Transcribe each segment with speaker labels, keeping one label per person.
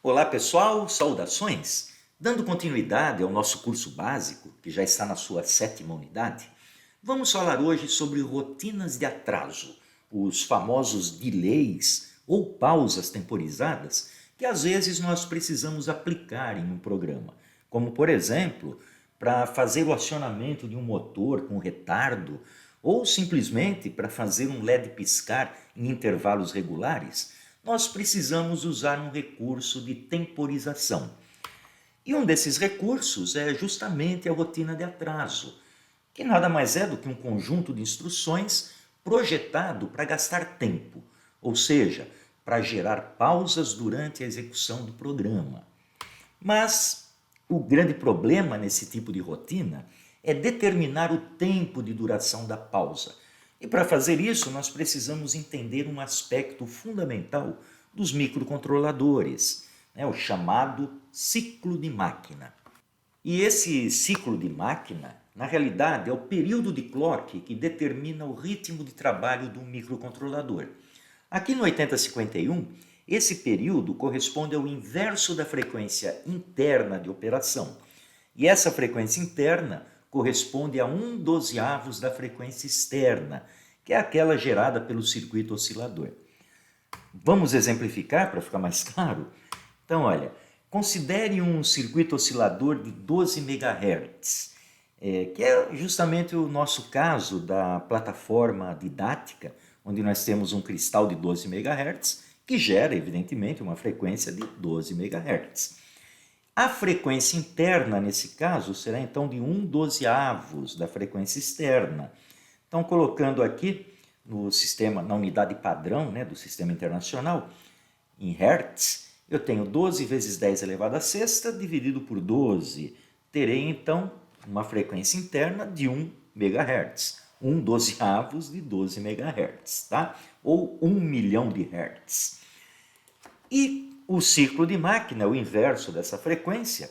Speaker 1: Olá pessoal, saudações! Dando continuidade ao nosso curso básico, que já está na sua 7ª unidade, vamos falar hoje sobre rotinas de atraso, os famosos delays ou pausas temporizadas que às vezes nós precisamos aplicar em um programa, como por exemplo, para fazer o acionamento de um motor com retardo ou simplesmente para fazer um LED piscar em intervalos regulares. Nós precisamos usar um recurso de temporização. E um desses recursos é justamente a rotina de atraso, que nada mais é do que um conjunto de instruções projetado para gastar tempo, ou seja, para gerar pausas durante a execução do programa. Mas o grande problema nesse tipo de rotina é determinar o tempo de duração da pausa. E para fazer isso, nós precisamos entender um aspecto fundamental dos microcontroladores, o chamado ciclo de máquina. E esse ciclo de máquina, na realidade, é o período de clock que determina o ritmo de trabalho do microcontrolador. Aqui no 8051, esse período corresponde ao inverso da frequência interna de operação. E essa frequência interna corresponde a 1/12 da frequência externa, que é aquela gerada pelo circuito oscilador. Vamos exemplificar para ficar mais claro? Então, olha, considere um circuito oscilador de 12 MHz, que é justamente o nosso caso da plataforma didática, onde nós temos um cristal de 12 MHz, que gera, evidentemente, uma frequência de 12 MHz. A frequência interna, nesse caso, será então de 1/12 da frequência externa. Então, colocando aqui no sistema, na unidade padrão do sistema internacional, em Hertz, eu tenho 12 vezes 10 elevado à sexta dividido por 12. Terei então uma frequência interna de 1 MHz, 1/12 de 12 MHz, tá? Ou 1 milhão de Hertz. E o ciclo de máquina, o inverso dessa frequência,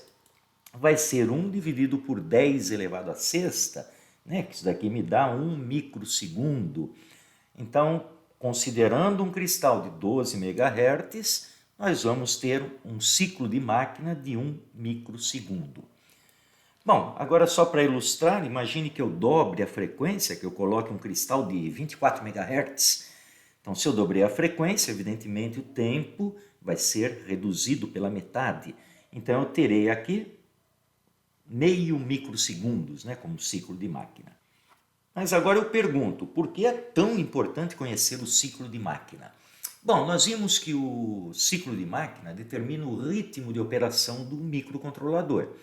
Speaker 1: vai ser 1 dividido por 10 elevado à sexta, que isso daqui me dá 1 microsegundo. Então, considerando um cristal de 12 MHz, nós vamos ter um ciclo de máquina de 1 microsegundo. Bom, agora só para ilustrar, imagine que eu dobre a frequência, que eu coloque um cristal de 24 MHz. Então, se eu dobrei a frequência, evidentemente o tempo vai ser reduzido pela metade. Então, eu terei aqui meio microsegundos, como ciclo de máquina. Mas agora eu pergunto, por que é tão importante conhecer o ciclo de máquina? Bom, nós vimos que o ciclo de máquina determina o ritmo de operação do microcontrolador.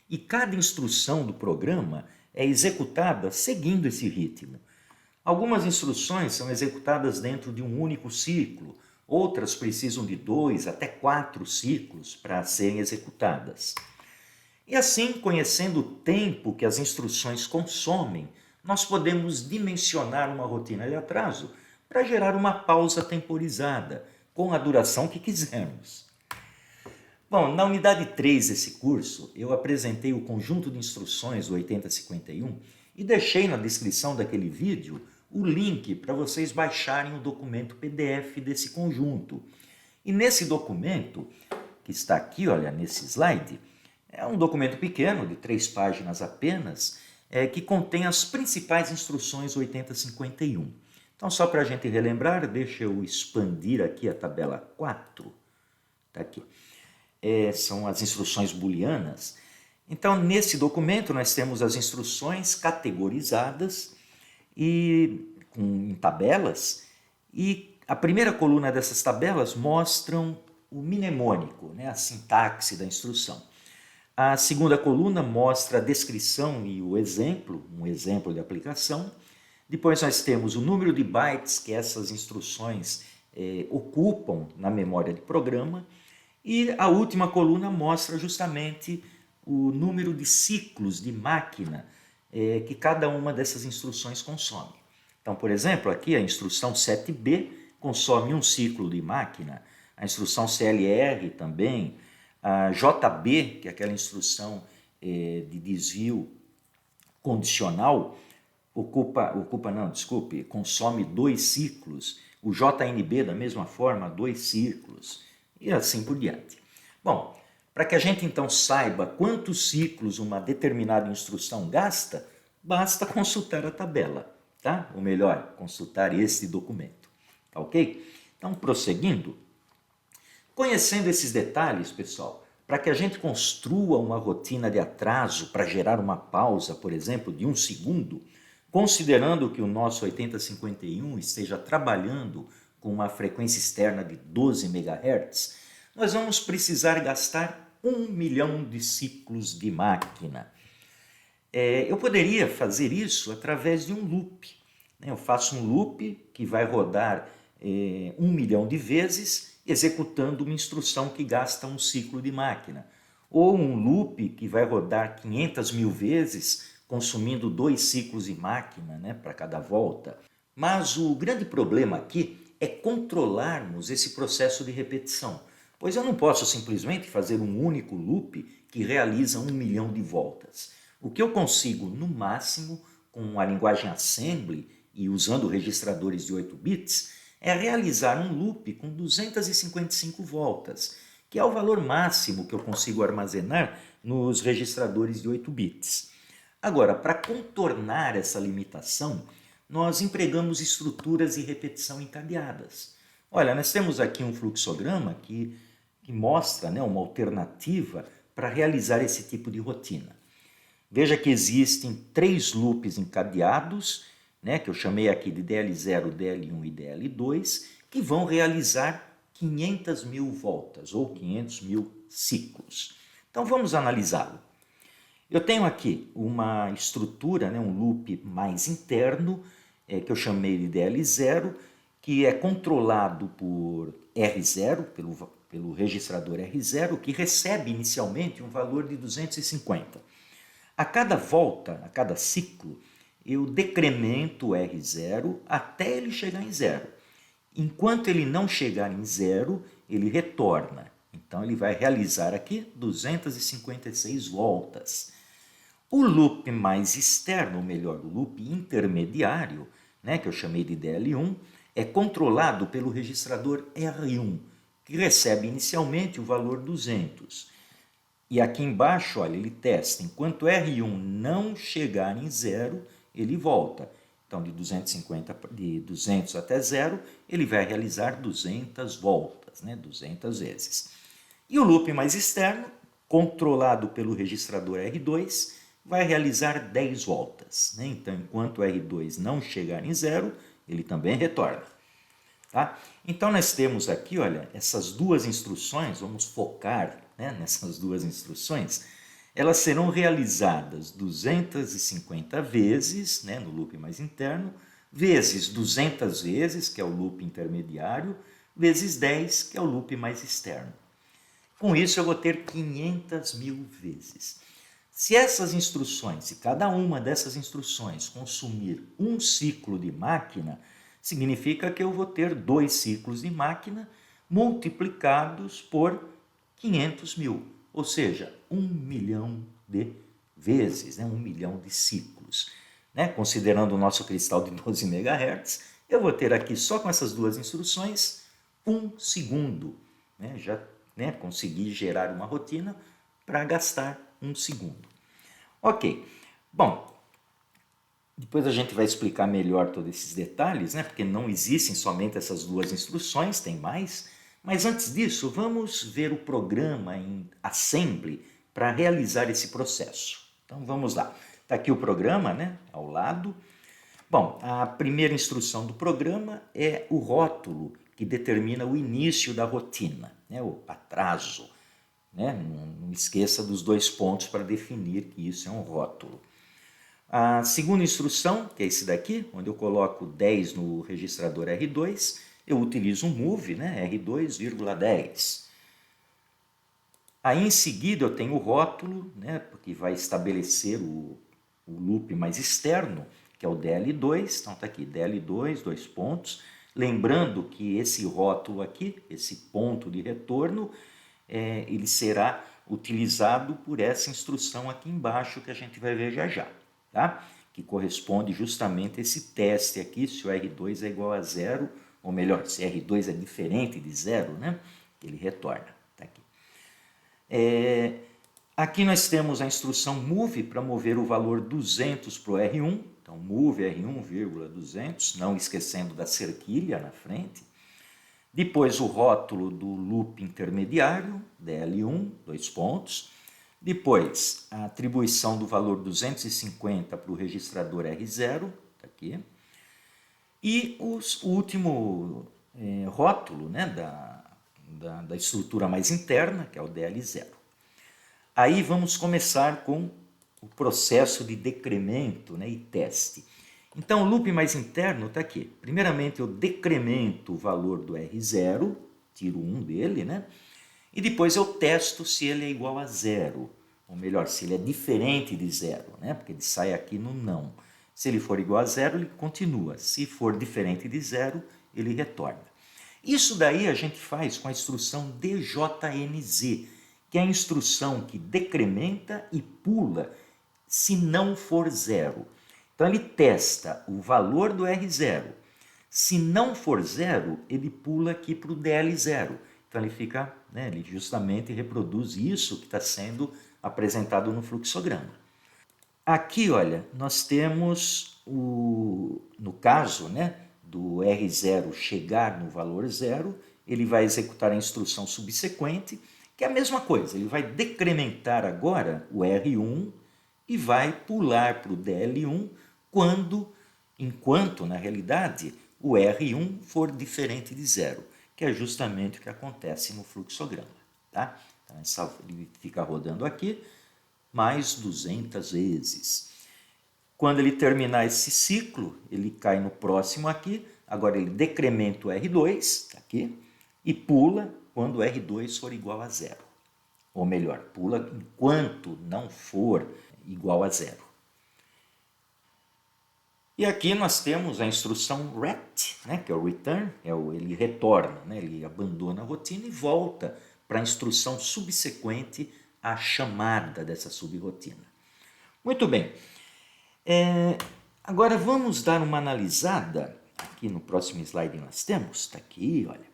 Speaker 1: E cada instrução do programa é executada seguindo esse ritmo. Algumas instruções são executadas dentro de um único ciclo, outras precisam de 2 até 4 ciclos para serem executadas. E assim, conhecendo o tempo que as instruções consomem, nós podemos dimensionar uma rotina de atraso para gerar uma pausa temporizada, com a duração que quisermos. Bom, na unidade 3 desse curso, eu apresentei o conjunto de instruções do 8051 e deixei na descrição daquele vídeo o link para vocês baixarem o documento PDF desse conjunto. E nesse documento, que está aqui, olha, nesse slide, é um documento pequeno, de 3 páginas apenas, que contém as principais instruções 8051. Então, só para a gente relembrar, deixa eu expandir aqui a tabela 4. Está aqui. São as instruções booleanas. Então, nesse documento, nós temos as instruções categorizadas em tabelas, e a primeira coluna dessas tabelas mostram o mnemônico, a sintaxe da instrução. A segunda coluna mostra a descrição e o exemplo, um exemplo de aplicação. Depois nós temos o número de bytes que essas instruções ocupam na memória de programa. E a última coluna mostra justamente o número de ciclos de máquina que cada uma dessas instruções consome. Então, por exemplo, aqui a instrução 7B consome um ciclo de máquina, a instrução CLR também, a JB, que é aquela instrução de desvio condicional, consome 2 ciclos, o JNB da mesma forma, 2 ciclos, e assim por diante. Bom, para que a gente então saiba quantos ciclos uma determinada instrução gasta, basta consultar a tabela, tá? Ou melhor, consultar esse documento, tá ok? Então, prosseguindo, conhecendo esses detalhes, pessoal, para que a gente construa uma rotina de atraso para gerar uma pausa, por exemplo, de 1 segundo, considerando que o nosso 8051 esteja trabalhando com uma frequência externa de 12 MHz, nós vamos precisar gastar 1 milhão de ciclos de máquina. Eu poderia fazer isso através de um loop. Eu faço um loop que vai rodar 1 milhão de vezes, executando uma instrução que gasta um ciclo de máquina. Ou um loop que vai rodar 500 mil vezes, consumindo 2 ciclos de máquina, né, para cada volta. Mas o grande problema aqui é controlarmos esse processo de repetição, pois eu não posso simplesmente fazer um único loop que realiza 1 milhão de voltas. O que eu consigo, no máximo, com a linguagem Assembly e usando registradores de 8 bits, é realizar um loop com 255 voltas, que é o valor máximo que eu consigo armazenar nos registradores de 8 bits. Agora, para contornar essa limitação, nós empregamos estruturas de repetição encadeadas. Olha, nós temos aqui um fluxograma que mostra, né, uma alternativa para realizar esse tipo de rotina. Veja que existem 3 loops encadeados, né, que eu chamei aqui de DL0, DL1 e DL2, que vão realizar 500 mil voltas ou 500 mil ciclos. Então vamos analisá-lo. Eu tenho aqui uma estrutura, né, um loop mais interno, que eu chamei de DL0, que é controlado por R0, pelo registrador R0, que recebe inicialmente um valor de 250. A cada volta, a cada ciclo, eu decremento o R0 até ele chegar em zero. Enquanto ele não chegar em zero, ele retorna. Então ele vai realizar aqui 256 voltas. O loop mais externo, ou melhor, o loop intermediário, né, que eu chamei de DL1, é controlado pelo registrador R1, que recebe inicialmente o valor 200. E aqui embaixo, olha, ele testa. Enquanto R1 não chegar em zero, ele volta. Então, de 200 até zero, ele vai realizar 200 voltas, né? 200 vezes. E o loop mais externo, controlado pelo registrador R2, vai realizar 10 voltas, né? Então, enquanto R2 não chegar em zero, ele também retorna. Tá? Então, nós temos aqui, olha, essas duas instruções, vamos focar, né, nessas duas instruções, elas serão realizadas 250 vezes, né, no loop mais interno, vezes 200 vezes, que é o loop intermediário, vezes 10, que é o loop mais externo. Com isso, eu vou ter 500 mil vezes. Se essas instruções, se cada uma dessas instruções consumir um ciclo de máquina, significa que eu vou ter 2 ciclos de máquina multiplicados por 500 mil, ou seja, 1 milhão de vezes, né? 1 milhão de ciclos. Né? Considerando o nosso cristal de 12 MHz, eu vou ter aqui só com essas duas instruções 1 segundo. Né? Já, né, consegui gerar uma rotina para gastar 1 segundo. Ok, bom, depois a gente vai explicar melhor todos esses detalhes, né? Porque não existem somente essas duas instruções, tem mais. Mas antes disso, vamos ver o programa em Assembly para realizar esse processo. Então vamos lá. Está aqui o programa, né? Ao lado. Bom, a primeira instrução do programa é o rótulo que determina o início da rotina, né? O atraso. Né? Não esqueça dos 2 pontos para definir que isso é um rótulo. A segunda instrução, que é esse daqui, onde eu coloco 10 no registrador R2, eu utilizo um move, né, R2,10. Aí em seguida eu tenho o rótulo, né, que vai estabelecer o loop mais externo, que é o DL2, então está aqui DL2, 2 pontos. Lembrando que esse rótulo aqui, esse ponto de retorno, ele será utilizado por essa instrução aqui embaixo que a gente vai ver já já. Tá? Que corresponde justamente a esse teste aqui, se o R2 é igual a zero, ou melhor, se R2 é diferente de zero, né? Ele retorna. Tá aqui. Aqui nós temos a instrução move para mover o valor 200 para o R1. Então, move R1, 200, não esquecendo da cerquilha na frente. Depois o rótulo do loop intermediário, DL1, 2 pontos. Depois a atribuição do valor 250 para o registrador R0, tá aqui. E o último rótulo, né, da estrutura mais interna, que é o DL0. Aí vamos começar com o processo de decremento, né, e teste. Então, o loop mais interno está aqui. Primeiramente, eu decremento o valor do R0, tiro 1 dele, né? E depois eu testo se ele é igual a 0. Ou melhor, se ele é diferente de 0, né? Porque ele sai aqui no não. Se ele for igual a 0, ele continua. Se for diferente de 0, ele retorna. Isso daí a gente faz com a instrução DJNZ, que é a instrução que decrementa e pula se não for 0. Então ele testa o valor do R0. Se não for 0, ele pula aqui para o DL0. Então ele fica, né, ele justamente reproduz isso que está sendo apresentado no fluxograma. Aqui, olha, nós temos no caso, né, do R0 chegar no valor 0, ele vai executar a instrução subsequente, que é a mesma coisa, ele vai decrementar agora o R1 e vai pular para o DL1 enquanto, na realidade, o R1 for diferente de 0, que é justamente o que acontece no fluxograma. Tá? Então, ele fica rodando aqui mais 200 vezes. Quando ele terminar esse ciclo, ele cai no próximo aqui, agora ele decrementa o R2, tá aqui, e pula quando o R2 for igual a 0. Ou melhor, pula enquanto não for igual a 0. E aqui nós temos a instrução RET, né, que é o return, ele retorna, né, ele abandona a rotina e volta para a instrução subsequente à chamada dessa subrotina. Muito bem, agora vamos dar uma analisada, aqui no próximo slide nós temos, está aqui, olha,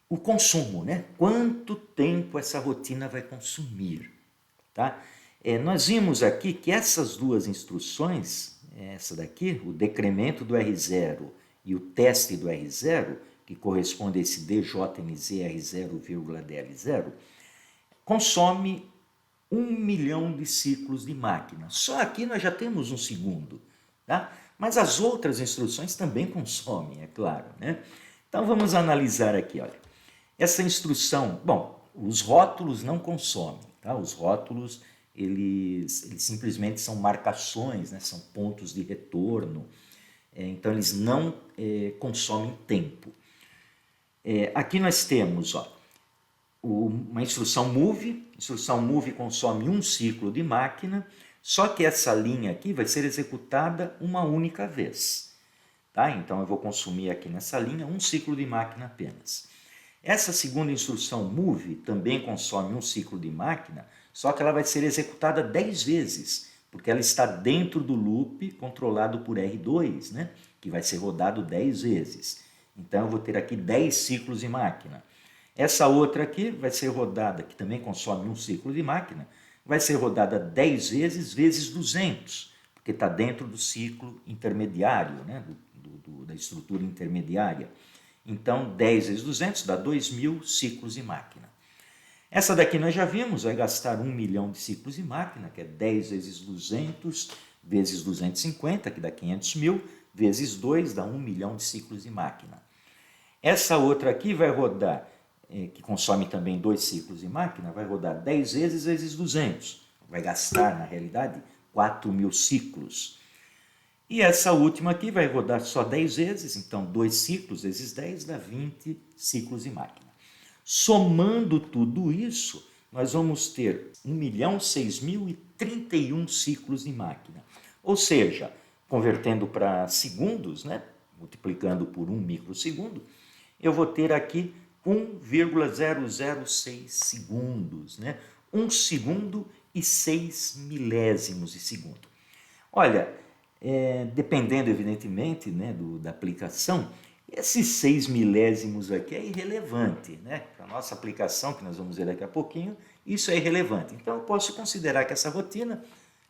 Speaker 1: o consumo, né? Quanto tempo essa rotina vai consumir, tá? Nós vimos aqui que essas duas instruções, essa daqui, o decremento do R0 e o teste do R0, que corresponde a esse DJNZ R0,DL0, consome 1 milhão de ciclos de máquina. Só aqui nós já temos 1 segundo, tá? Mas as outras instruções também consomem, é claro, né? Então vamos analisar aqui, olha. Essa instrução, bom, os rótulos não consomem, tá? Os rótulos, eles simplesmente são marcações, né? São pontos de retorno, então eles não consomem tempo. Aqui nós temos, ó, uma instrução move consome 1 ciclo de máquina, só que essa linha aqui vai ser executada uma única vez, tá? Então eu vou consumir aqui nessa linha 1 ciclo de máquina apenas. Essa segunda instrução move também consome 1 ciclo de máquina, só que ela vai ser executada 10 vezes, porque ela está dentro do loop controlado por R2, né? Que vai ser rodado 10 vezes. Então eu vou ter aqui 10 ciclos de máquina. Essa outra aqui vai ser rodada, que também consome 1 ciclo de máquina, vai ser rodada 10 vezes, vezes 200, porque está dentro do ciclo intermediário, né? Da estrutura intermediária. Então, 10 vezes 200 dá 2.000 ciclos de máquina. Essa daqui nós já vimos, vai gastar 1 milhão de ciclos de máquina, que é 10 vezes 200 vezes 250, que dá 500 mil, vezes 2 dá 1 milhão de ciclos de máquina. Essa outra aqui vai rodar, que consome também 2 ciclos de máquina, vai rodar 10 vezes 200. Vai gastar, na realidade, 4.000 ciclos. E essa última aqui vai rodar só 10 vezes, então 2 ciclos vezes 10 dá 20 ciclos de máquina. Somando tudo isso, nós vamos ter 1.006.031 ciclos de máquina. Ou seja, convertendo para segundos, né, multiplicando por 1 microsegundo, eu vou ter aqui 1,006 segundos, né? 1 segundo e 6 milésimos de segundo. Olha, dependendo evidentemente, né, da aplicação, esses 6 milésimos aqui é irrelevante, né? Para a nossa aplicação, que nós vamos ver daqui a pouquinho, isso é irrelevante. Então eu posso considerar que essa rotina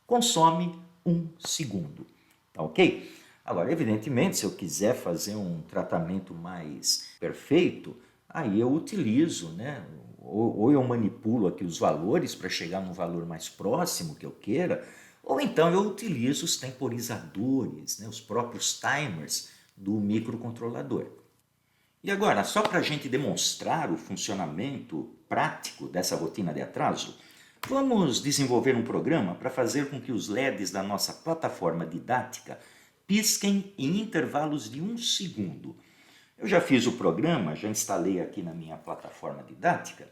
Speaker 1: consome 1 segundo. Tá ok? Agora, evidentemente, se eu quiser fazer um tratamento mais perfeito, aí eu utilizo, né? Ou eu manipulo aqui os valores para chegar num valor mais próximo que eu queira, ou então eu utilizo os temporizadores, né? Os próprios timers do microcontrolador. E agora, só para a gente demonstrar o funcionamento prático dessa rotina de atraso, vamos desenvolver um programa para fazer com que os LEDs da nossa plataforma didática pisquem em intervalos de 1 segundo. Eu já fiz o programa, já instalei aqui na minha plataforma didática.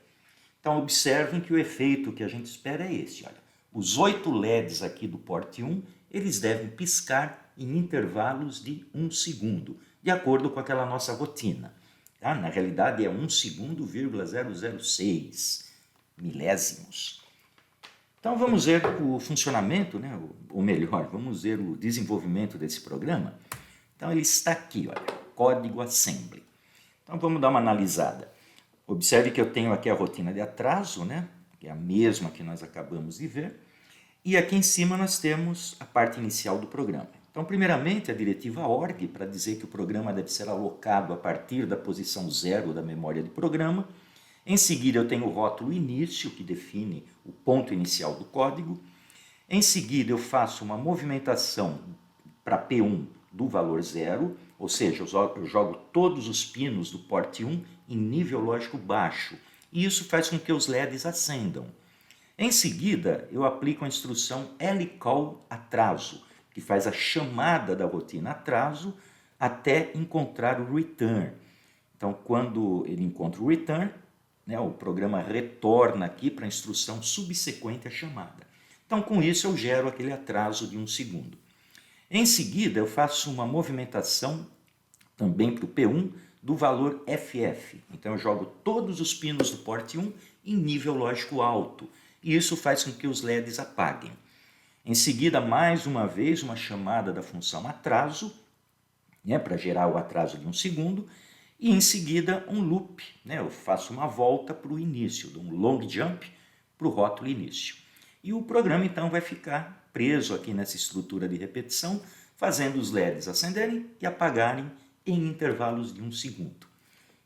Speaker 1: Então observem que o efeito que a gente espera é esse. Olha, os 8 LEDs aqui do porte 1, eles devem piscar em intervalos de 1 segundo, de acordo com aquela nossa rotina. Tá? Na realidade é 1 segundo,006 milésimos. Então vamos ver o funcionamento, né? Ou melhor, vamos ver o desenvolvimento desse programa. Então ele está aqui, olha, código assembly. Então vamos dar uma analisada. Observe que eu tenho aqui a rotina de atraso, né? Que é a mesma que nós acabamos de ver. E aqui em cima nós temos a parte inicial do programa. Então, primeiramente, a diretiva org, para dizer que o programa deve ser alocado a partir da posição 0 da memória de programa. Em seguida, eu tenho o rótulo início, que define o ponto inicial do código. Em seguida, eu faço uma movimentação para P1 do valor 0, ou seja, eu jogo todos os pinos do porte 1 em nível lógico baixo, e isso faz com que os LEDs acendam. Em seguida, eu aplico a instrução lcall atraso, que faz a chamada da rotina atraso até encontrar o return. Então, quando ele encontra o return, né, o programa retorna aqui para a instrução subsequente à chamada. Então, com isso, eu gero aquele atraso de 1 segundo. Em seguida, eu faço uma movimentação também para o P1 do valor FF. Então, eu jogo todos os pinos do porte 1 em nível lógico alto, e isso faz com que os LEDs apaguem. Em seguida, mais uma vez, uma chamada da função atraso, né, para gerar o atraso de 1 segundo, e em seguida um loop, né, eu faço uma volta para o início, dou um long jump para o rótulo início. E o programa então vai ficar preso aqui nessa estrutura de repetição, fazendo os LEDs acenderem e apagarem em intervalos de 1 segundo.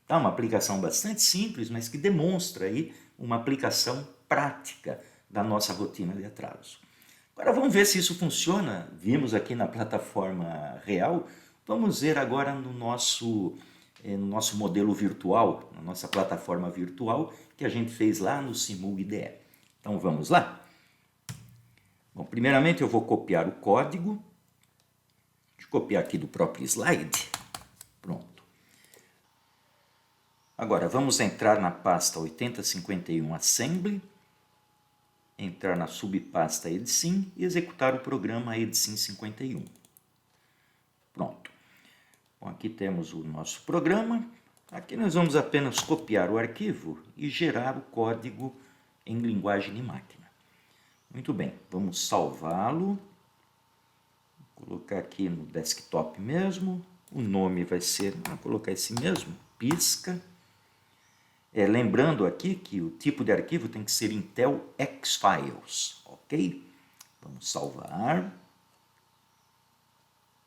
Speaker 1: Tá, uma aplicação bastante simples, mas que demonstra aí uma aplicação prática da nossa rotina de atraso. Agora vamos ver se isso funciona. Vimos aqui na plataforma real, vamos ver agora no nosso modelo virtual, na nossa plataforma virtual que a gente fez lá no Simul IDE. Então vamos lá? Bom, primeiramente eu vou copiar o código. Deixa eu copiar aqui do próprio slide. Pronto. Agora vamos entrar na pasta 8051 Assembly, entrar na subpasta Edsim e executar o programa Edsim 51. Pronto. Bom, aqui temos o nosso programa. Aqui nós vamos apenas copiar o arquivo e gerar o código em linguagem de máquina. Muito bem, vamos salvá-lo. Vou colocar aqui no desktop mesmo. O nome vai ser, vou colocar esse mesmo, pisca. Lembrando aqui que o tipo de arquivo tem que ser Intel Xfiles, ok? Vamos salvar.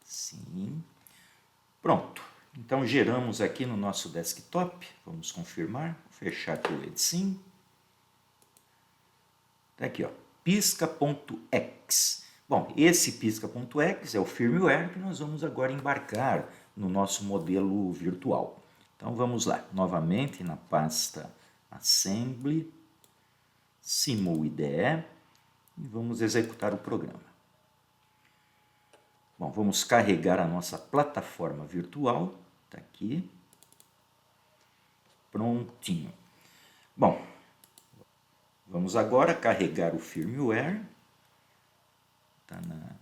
Speaker 1: Sim. Pronto. Então geramos aqui no nosso desktop. Vamos confirmar. Vou fechar aqui o Edsim. Tá aqui, ó, pisca.x. Bom, esse pisca.x é o firmware que nós vamos agora embarcar no nosso modelo virtual. Então vamos lá, novamente na pasta Assembly, Simul IDE, e vamos executar o programa. Bom, vamos carregar a nossa plataforma virtual, está aqui, prontinho. Bom, vamos agora carregar o firmware, está na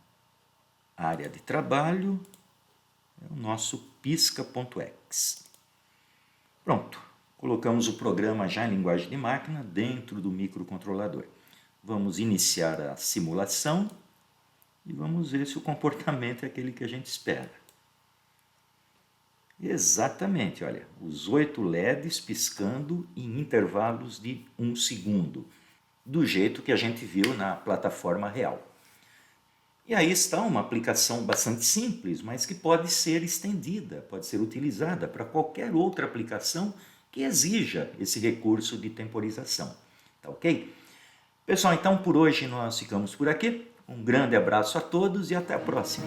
Speaker 1: área de trabalho, é o nosso pisca.x. Pronto, colocamos o programa já em linguagem de máquina dentro do microcontrolador. Vamos iniciar a simulação e vamos ver se o comportamento é aquele que a gente espera. Exatamente, olha, os 8 LEDs piscando em intervalos de 1 segundo. do jeito que a gente viu na plataforma real. E aí está uma aplicação bastante simples, mas que pode ser estendida, pode ser utilizada para qualquer outra aplicação que exija esse recurso de temporização. Tá ok? Pessoal, então por hoje nós ficamos por aqui. Um grande abraço a todos e até a próxima.